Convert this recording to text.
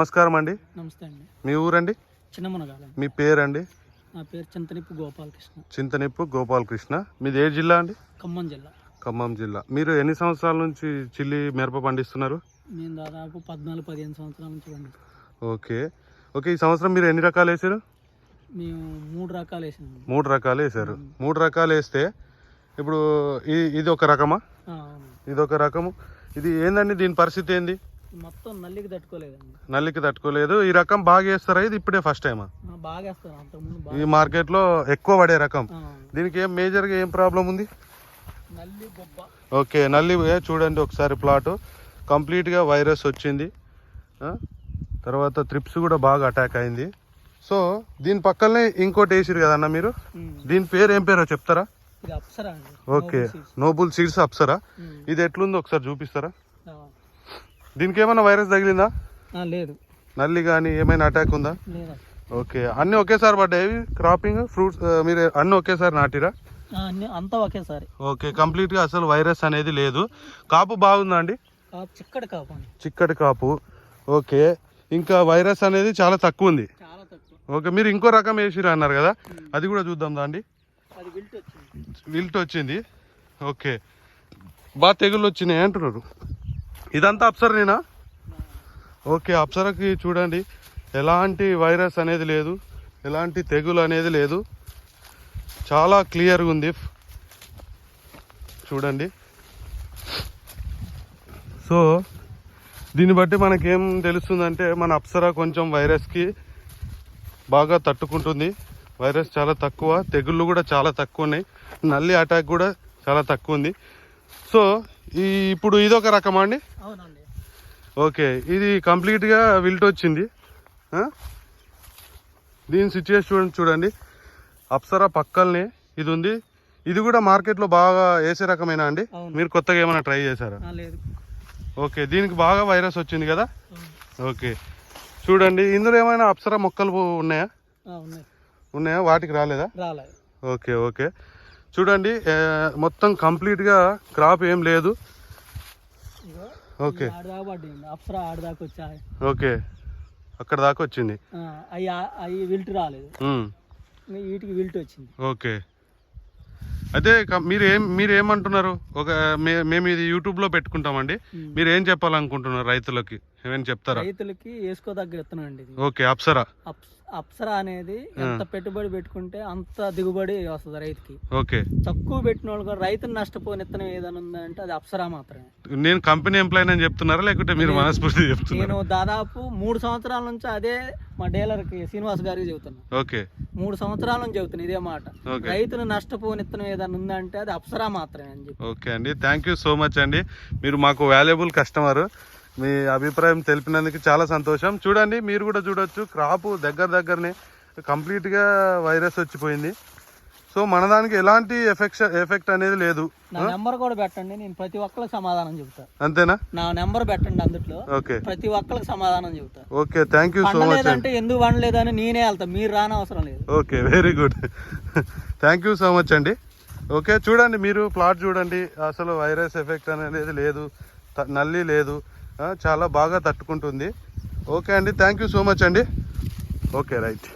నమస్కారం అండి. నమస్తే అండి. మీ ఊరండి? చిన్నమునగాల. మీ పేరండి? నా పేరు చింతనిప్పు గోపాలకృష్ణ. చింతనిప్పు గోపాలకృష్ణ. మీది ఏ జిల్లా అండి? ఖమ్మం జిల్లా. ఖమ్మం జిల్లా. మీరు ఎన్ని సంవత్సరాల నుంచి చిల్లి మిరప పండిస్తున్నారు? నేను దాదాపు 14-15 సంవత్సరాల నుంచి పండిస్తాను. Okay okay. ఈ సంవత్సరం మీరు ఎన్ని రకాలు వేసారు? మేము 3 రకాలు వేసాము. 3 రకాలు వేసారు. 3 రకాలు వేస్తే ఇప్పుడు ఇది ఒక రకమా? ఇది ఒక రకము. ఇది ఏందండి, దీని పరిస్థితి ఏంది? మొత్తం నల్లికి తట్టుకోలేదండి. నల్లికి తట్టుకోలేదు. ఈ రకం బాగా వేస్తారా? ఇది ఇప్పుడే ఫస్ట్ టైమా? బాగా వేస్తాను. అంతకుముందు ఈ మార్కెట్లో ఎక్కువ పడే రకం. దీనికి ఏం మేజర్గా ఏం ప్రాబ్లం ఉంది? నల్లి బొబ్బ. ఓకే, నల్లి చూడండి ఒకసారి ప్లాటు కంప్లీట్గా వైరస్ వచ్చింది. తర్వాత త్రిప్స్ కూడా బాగా అటాక్ అయింది. సో దీని పక్కనే ఇంకోటి వేసిరు కదన్న మీరు, దీని పేరు ఏం పేరో చెప్తారా? ఇది అప్సరా అండి. Okay, noble seeds Apsara. ఇది ఎట్లుందో ఒకసారి చూపిస్తారా? దీనికి ఏమైనా వైరస్ తగిలిందా? లేదు. నల్లి కానీ ఏమైనా అటాక్ ఉందా? ఓకే, అన్ని ఒకేసారి పడ్డాయి క్రాపింగ్ ఫ్రూట్స్? మీరు అన్ని ఒకేసారి నాటిరా? అంతా ఒకేసారి. ఓకే, కంప్లీట్ గా అసలు వైరస్ అనేది లేదు. కాపు బాగుందా అండి? చిక్కటి కాపు. చిక్కటి కాపు. ఓకే, ఇంకా వైరస్ అనేది చాలా తక్కువ ఉంది. ఓకే, మీరు ఇంకో రకం వేసిరా అన్నారు కదా, అది కూడా చూద్దాం దాండి. విల్ట్ వచ్చింది. ఓకే, బాగా తెగుళ్ళు వచ్చినాయి అంటున్నారు. ఇదంతా అప్సరనేనా? ఓకే, అప్సరకి చూడండి ఎలాంటి వైరస్ అనేది లేదు, ఎలాంటి తెగులు అనేది లేదు, చాలా క్లియర్గా ఉంది చూడండి. సో దీన్ని బట్టి మనకేం తెలుస్తుందంటే మన అప్సరా కొంచెం వైరస్కి బాగా తట్టుకుంటుంది. వైరస్ చాలా తక్కువ, తెగుళ్ళు కూడా చాలా తక్కువ ఉన్నాయి, నల్లి అటాక్ కూడా చాలా తక్కువ ఉంది. సో ఇప్పుడు ఇదొక రకమా అండి? అవునండి. ఓకే, ఇది కంప్లీట్గా విల్ట్ వచ్చింది. దీని సిచ్యువేషన్ చూడండి, అప్సరా పక్కల్నే ఇది ఉంది. ఇది కూడా మార్కెట్లో బాగా వేసే రకమేనా అండి? మీరు కొత్తగా ఏమైనా ట్రై చేశారా? లేదు. ఓకే, దీనికి బాగా వైరస్ వచ్చింది కదా. ఓకే, చూడండి ఇందులో ఏమైనా అప్సరా మొక్కలు ఉన్నాయా? ఉన్నాయా? వాటికి రాలేదా? ఓకే ఓకే, చూడండి మొత్తం కంప్లీట్గా క్రాప్ ఏం లేదు. ఓకే ఓకే, అక్కడ దాకా వచ్చింది. విల్ట్ రాలేదు, వీటికి విల్ట్ వచ్చింది. ఓకే, అయితే మీరు ఏమంటున్నారు? మేము ఇది యూట్యూబ్లో పెట్టుకుంటామండి, మీరు ఏం చెప్పాలనుకుంటున్నారు రైతులకి? ఏమైనా చెప్తారా? రైతులకి వేసుకోదగ్గ విత్తనం అండి. ఓకే, అప్సరా. అప్సరా అనేది ఎంత పెట్టుబడి పెట్టుకుంటే అంత దిగుబడి వస్తుంది రైతుకి. ఓకే, తక్కువ పెట్టిన వాళ్ళు కూడా రైతుని నష్టపోయిన విత్తనం ఏదైనా ఉందంటే అది అప్సరా మాత్రమే. నేను కంపెనీ ఎంప్లాయ్ అని చెప్తున్నారా లేకుంటే మీరు మనస్ఫూర్తి చెప్తున్నారు? నేను దాదాపు 3 సంవత్సరాల నుంచి అదే మా డీలర్కి శ్రీనివాస్ గారికి చెబుతున్నా. ఓకే, 3 సంవత్సరాల నుంచి చెబుతున్నా ఇదే మాట. రైతును నష్టపోయిన విత్తనం ఏదైనా ఉందంటే అది అప్సరా మాత్రమే అని చెప్పి. ఓకే అండి, థ్యాంక్ యూ సో మచ్ అండి. మీరు మాకు వాల్యుబుల్ కస్టమర్. మీ అభిప్రాయం తెలిపినందుకు చాలా సంతోషం. చూడండి మీరు కూడా చూడొచ్చు, క్రాపు దగ్గరనే కంప్లీట్గా వైరస్ వచ్చిపోయింది. సో మన దానికి ఎలాంటి ఎఫెక్ట్ అనేది లేదు. నా నెంబర్ కూడా పెట్టండి, నేను ప్రతి ఒక్కరికి సమాధానం చెబుతా. అంతేనా? నా నెంబర్ పెట్టండి, అందులో ఓకే ప్రతి ఒక్కరికి సమాధానం చెబుతా. Okay, thank you so much. అంటే ఎందుకు వండలేదని నేనే వెళ్తా, మీరు రానవసరం లేదు. Okay, very good, thank you so much అండి. ఓకే, చూడండి మీరు ప్లాట్ చూడండి, అసలు వైరస్ ఎఫెక్ట్ అనేది లేదు, నల్లి లేదు, చాలా బాగా తట్టుకుంటుంది. ఓకే అండి, థ్యాంక్ యూ సో మచ్ అండి. Okay, right.